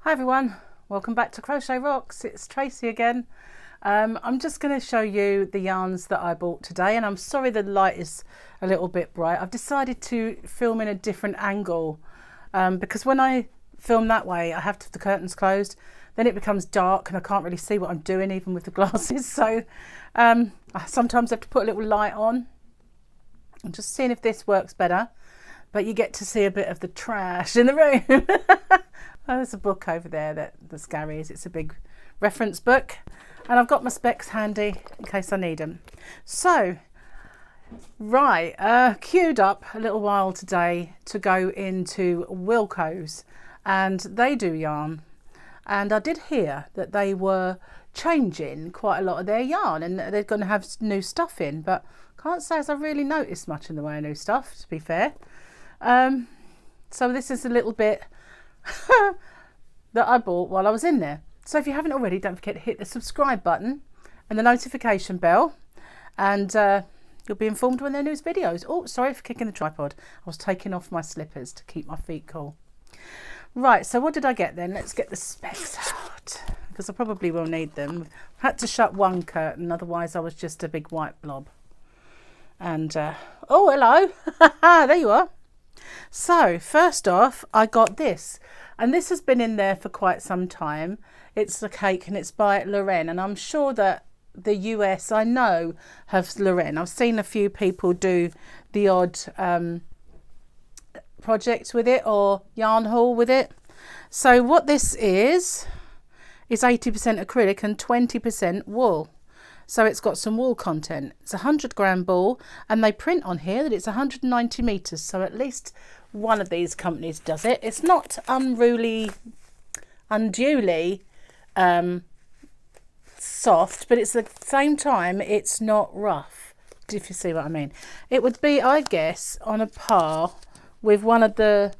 Hi everyone, welcome back to Crochet Rocks. It's Tracy again. I'm just going to show you the yarns that I bought today, and I'm sorry the light is a little bit bright. I've decided to film in a different angle because when I film that way I have to have the curtains closed, then it becomes dark and I can't really see what I'm doing even with the glasses, so I sometimes have to put a little light on. I'm just seeing if this works better, but you get to see a bit of the trash in the room. Oh, there's a book over there that's Gary's. It's a big reference book, and I've got my specs handy in case I need them. So, right, queued up a little while today to go into Wilko's, and they do yarn. And I did hear that they were changing quite a lot of their yarn, and they're going to have new stuff in, but can't say as I've really noticed much in the way of new stuff, to be fair. So this is a little bit that I bought while I was in there. So if you haven't already, don't forget to hit the subscribe button and the notification bell, and you'll be informed when there are new videos. Oh, sorry for kicking the tripod. I was taking off my slippers to keep my feet cool. Right, so what did I get then? Let's get the specs out, because I probably will need them. I had to shut one curtain, otherwise I was just a big white blob. And oh, hello. There you are. So first off, I got this, and this has been in there for quite some time. It's a cake and it's by Lorraine, and I'm sure that the US, I know, have Lorraine. I've seen a few people do the odd project with it or yarn haul with it. So what this is 80% acrylic and 20% wool. So it's got some wool content. It's a 100-gram ball, and they print on here that it's 190 meters. So at least one of these companies does it. It's not unduly soft, but it's at the same time it's not rough, if you see what I mean. It would be, I guess, on a par with one of the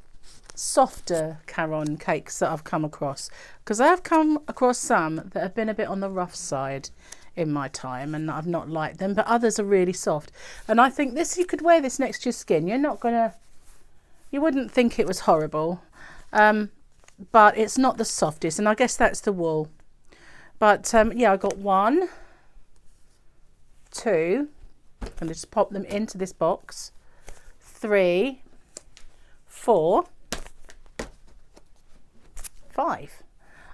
softer Caron cakes that I've come across, because I have come across some that have been a bit on the rough side in my time, and I've not liked them, but others are really soft. And I think this, you could wear this next to your skin. You wouldn't think it was horrible, but it's not the softest, and I guess that's the wool. But yeah, I got 1, 2, I'm going to just pop them into this box, 3, 4, 5.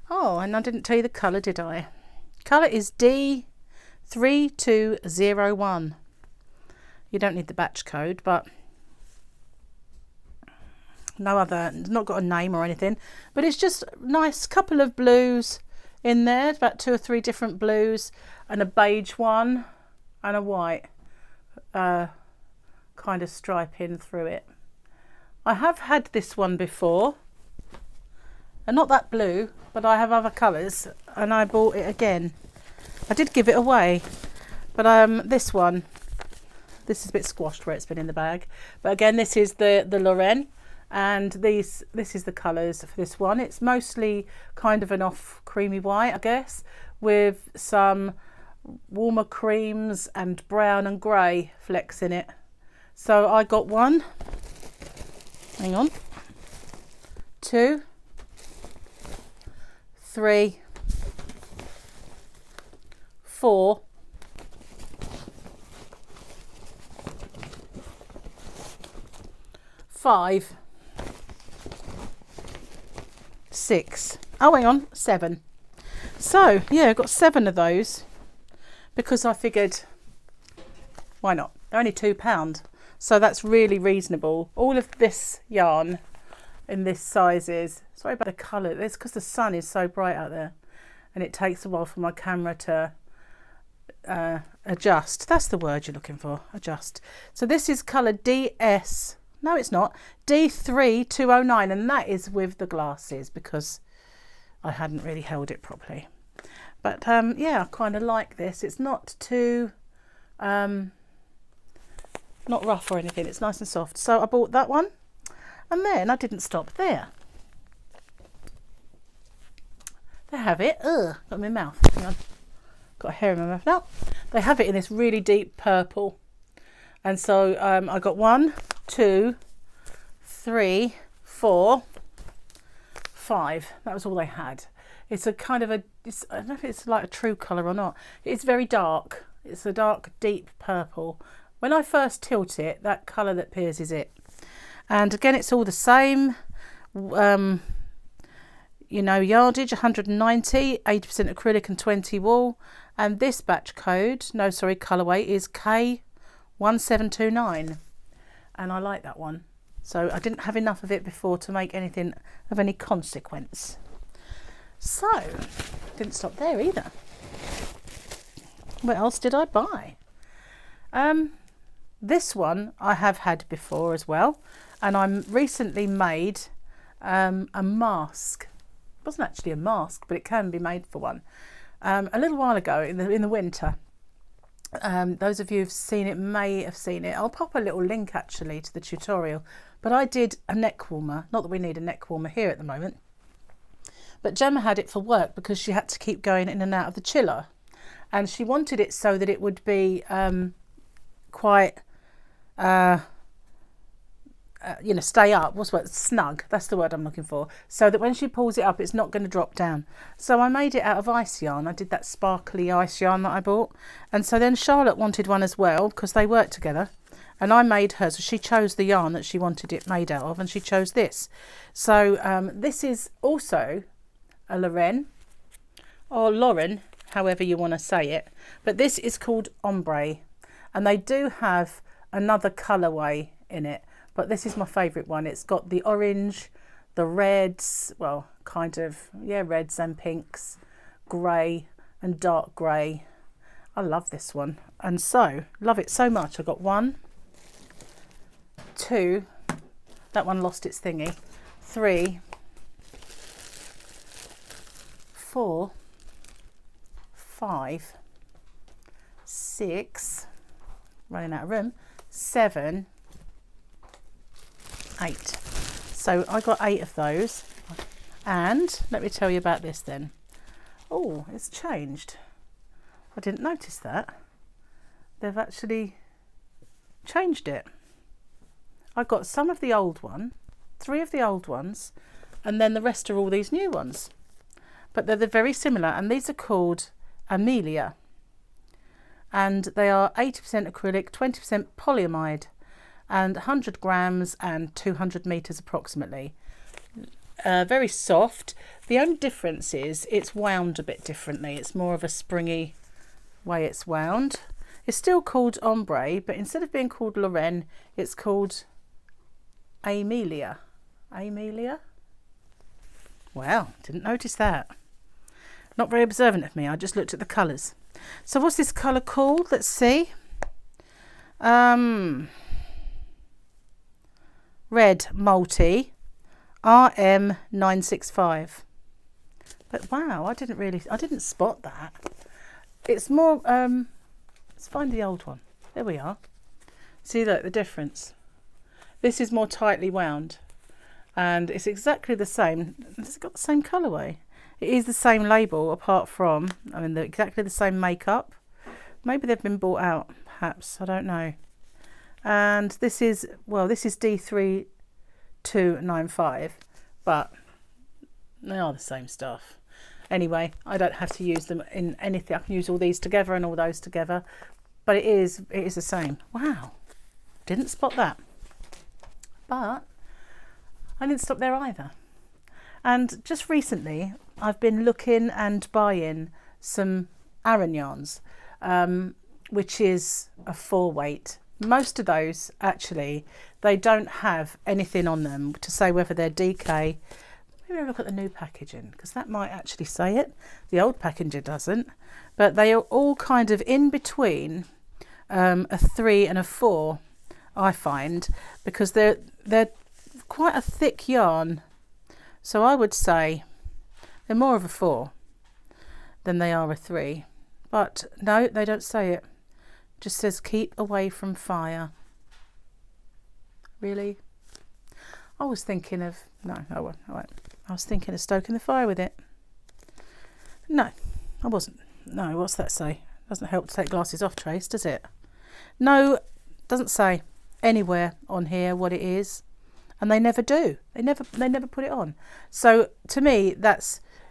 Oh, and I didn't tell you the colour, did I? Colour is D3201. You don't need the batch code, but no other, not got a name or anything, but it's just a nice couple of blues in there, about 2 or 3 different blues, and a beige one and a white kind of striping through it. I have had this one before, and not that blue, but I have other colours, and I bought it again. I did give it away, but this one, this is a bit squashed where it's been in the bag, but again, this is the Lorraine, and this is the colours for this one. It's mostly kind of an off creamy white, I guess, with some warmer creams and brown and grey flecks in it. So I got 1, hang on, 2, 3, 4, 5, 6, oh hang on, 7. So yeah, I got 7 of those because I figured, why not? They're only £2, so that's really reasonable. All of this yarn in this sizes, sorry about the colour, it's because the sun is so bright out there and it takes a while for my camera to adjust. That's the word you're looking for, adjust. So this is colour DS, no it's not, D3209, and that is with the glasses because I hadn't really held it properly. But yeah, I kind of like this. It's not too not rough or anything, it's nice and soft. So I bought that one, and then I didn't stop there. They have it, got it in my mouth, hang on, got a hair in my mouth now. They have it in this really deep purple, and so I got 1, 2, 3, 4, 5. That was all they had. It's a kind of I don't know if it's like a true colour or not. It's very dark. It's a dark, deep purple. When I first tilt it, that colour that appears is it. And again, it's all the same. You know, yardage 190, 80% acrylic and 20 wool. And this batch code, no, sorry, colourway is K1729. And I like that one. So I didn't have enough of it before to make anything of any consequence. So, didn't stop there either. What else did I buy? This one I have had before as well. And I recently made a mask. It wasn't actually a mask, but it can be made for one. A little while ago in the winter. Those of you who've seen it may have seen it. I'll pop a little link actually to the tutorial. But I did a neck warmer. Not that we need a neck warmer here at the moment. But Gemma had it for work because she had to keep going in and out of the chiller. And she wanted it so that it would be quite... you know, stay up. What's what? Snug. That's the word I'm looking for. So that when she pulls it up, it's not going to drop down. So I made it out of ice yarn. I did that sparkly ice yarn that I bought. And so then Charlotte wanted one as well because they work together. And I made her. So she chose the yarn that she wanted it made out of, and she chose this. So this is also a Lorraine or Lauren, however you want to say it. But this is called Ombre, and they do have another colourway in it. But this is my favourite one. It's got the orange, the reds, well, kind of, yeah, reds and pinks, grey and dark grey. I love this one. And so, love it so much. I got 1, 2, that one lost its thingy, 3, 4, 5, 6, running out of room, 7, 8. So I got 8 of those. And let me tell you about this then. Oh, it's changed. I didn't notice that. They've actually changed it. I got some of the old one, 3 of the old ones, and then the rest are all these new ones. But they're very similar, and these are called Amelia. And they are 80% acrylic, 20% polyamide, and 100 grams and 200 meters approximately. Very soft. The only difference is it's wound a bit differently. It's more of a springy way it's wound. It's still called Ombre, but instead of being called Lorraine, it's called Amelia. Amelia? Wow, didn't notice that. Not very observant of me. I just looked at the colours. So what's this colour called? Let's see. Red multi RM965. But wow, I didn't spot that. It's more let's find the old one. There we are. See, look, the difference. This is more tightly wound, and it's exactly the same. It's got the same colourway. It is the same label, apart from, I mean, they're exactly the same makeup. Maybe they've been bought out, perhaps, I don't know. And this is, well, this is D3295, but they are the same stuff. Anyway, I don't have to use them in anything. I can use all these together and all those together, but it is the same. Wow, didn't spot that. But I didn't stop there either. And just recently, I've been looking and buying some Aran yarns, which is a 4 weight. Most of those, actually, they don't have anything on them to say whether they're DK. Maybe I'll look at the new packaging, because that might actually say it. The old packaging doesn't. But they are all kind of in between a 3 and a 4, I find, because they're quite a thick yarn. So I would say they're more of a 4 than they are a 3. But no, they don't say it. Just says keep away from fire. Really? I was thinking of, no, I won't. I was thinking of stoking the fire with it. No, I wasn't. No, what's that say? Doesn't help to take glasses off, Trace, does it? No, doesn't say anywhere on here what it is. and they never do. They never put it on. So to me,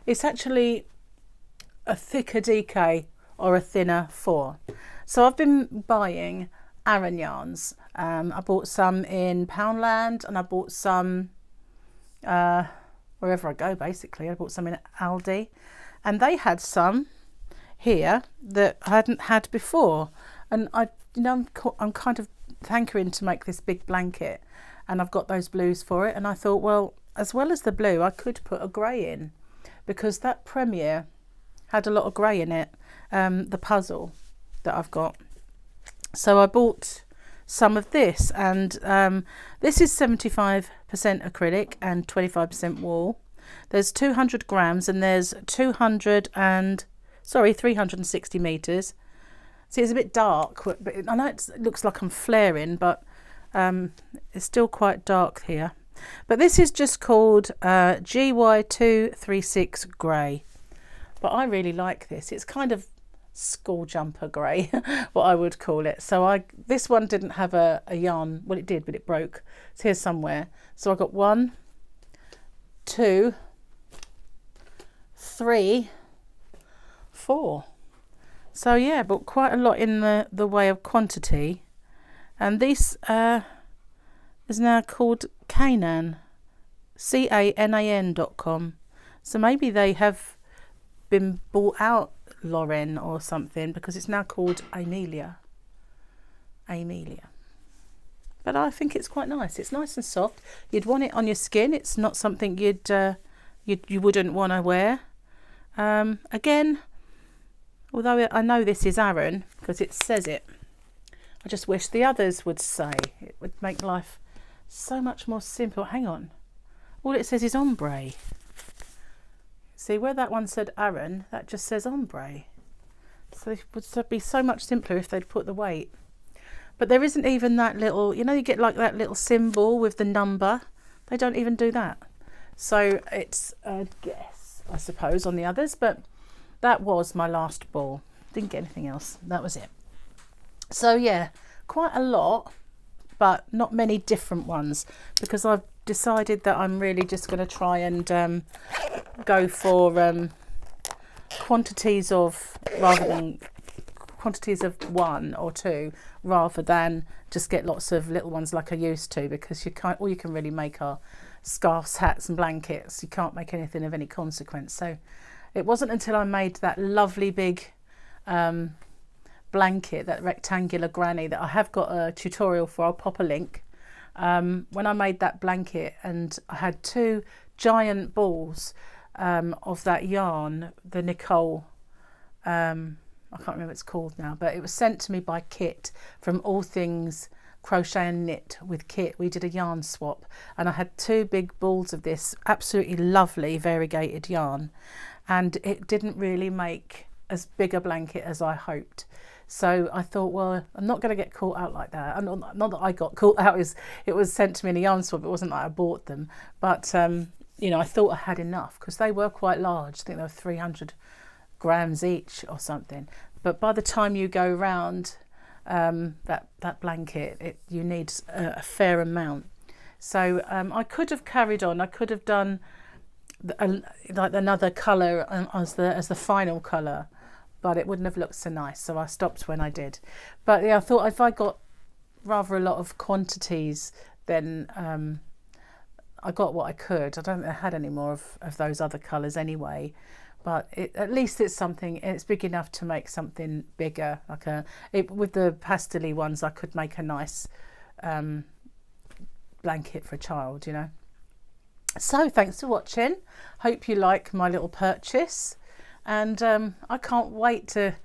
it's actually a thicker DK or a thinner 4. So I've been buying Aran yarns. I bought some in Poundland, and I bought some wherever I go, basically. I bought some in Aldi, and they had some here that I hadn't had before, and I'm kind of hankering to make this big blanket, and I've got those blues for it, and I thought, well, as well as the blue, I could put a grey in, because that Premier had a lot of grey in it, the puzzle that I've got. So I bought some of this, and this is 75% acrylic and 25% wool. There's 200 grams, and there's 360 meters. See, it's a bit dark, but I know it looks like I'm flaring, but it's still quite dark here. But this is just called GY236 grey. But I really like this. It's kind of school jumper grey, what I would call it. So this one didn't have a yarn. Well, it did, but it broke. It's here somewhere. So I got 1, 2, 3, 4. So yeah, but quite a lot in the way of quantity. And this is now called Canan, CANAN.com. So maybe they have been bought out, Lorraine or something, because it's now called Amelia. But I think it's quite nice. It's nice and soft. You'd want it on your skin. It's not something you wouldn't want to wear. Again, although I know this is Aran because it says it, I just wish the others would say. It would make life so much more simple. Hang on. All it says is ombre. See, where that one said Aran, that just says ombre. So it would be so much simpler if they'd put the weight. But there isn't even that little, you get like that little symbol with the number. They don't even do that. So it's a guess, I suppose, on the others. But that was my last ball. Didn't get anything else. That was it. So yeah, quite a lot, but not many different ones, because I've decided that I'm really just going to try and go for quantities of 1 or 2, rather than just get lots of little ones like I used to, because all you can really make are scarves, hats and blankets. You can't make anything of any consequence. So it wasn't until I made that lovely big blanket, that rectangular granny, that I have got a tutorial for. I'll pop a link. When I made that blanket, and I had 2 giant balls of that yarn, the Nicole, I can't remember what it's called now, but it was sent to me by Kit from All Things Crochet and Knit with Kit. We did a yarn swap, and I had 2 big balls of this absolutely lovely variegated yarn, and it didn't really make as big a blanket as I hoped. So I thought, well, I'm not going to get caught out like that. And not that I got caught out, it was sent to me in a yarn swap. It wasn't like I bought them. But, I thought I had enough, because they were quite large. I think they were 300 grams each or something. But by the time you go round that blanket, you need a fair amount. So I could have carried on. I could have done like another colour as the final colour, but it wouldn't have looked so nice, so I stopped when I did. But yeah, I thought if I got rather a lot of quantities, then I got what I could. I don't think I had any more of those other colours anyway, but at least it's something. It's big enough to make something bigger. With the pastel-y ones, I could make a nice blanket for a child, So thanks for watching. Hope you like my little purchase. And I can't wait to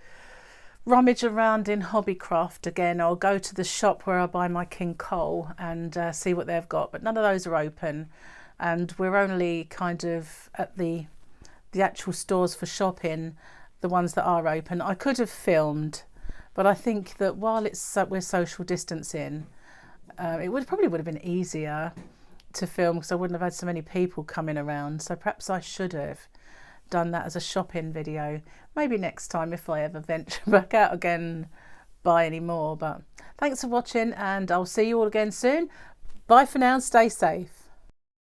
rummage around in Hobbycraft again. I'll go to the shop where I buy my King Cole and see what they've got. But none of those are open. And we're only kind of at the actual stores for shopping, the ones that are open. I could have filmed, but I think that while we're social distancing, it probably would have been easier to film, because I wouldn't have had so many people coming around. So perhaps I should have done that as a shopping video, maybe next time if I ever venture back out again, buy any more. But thanks for watching, and I'll see you all again soon. Bye. Bye for now, stay safe.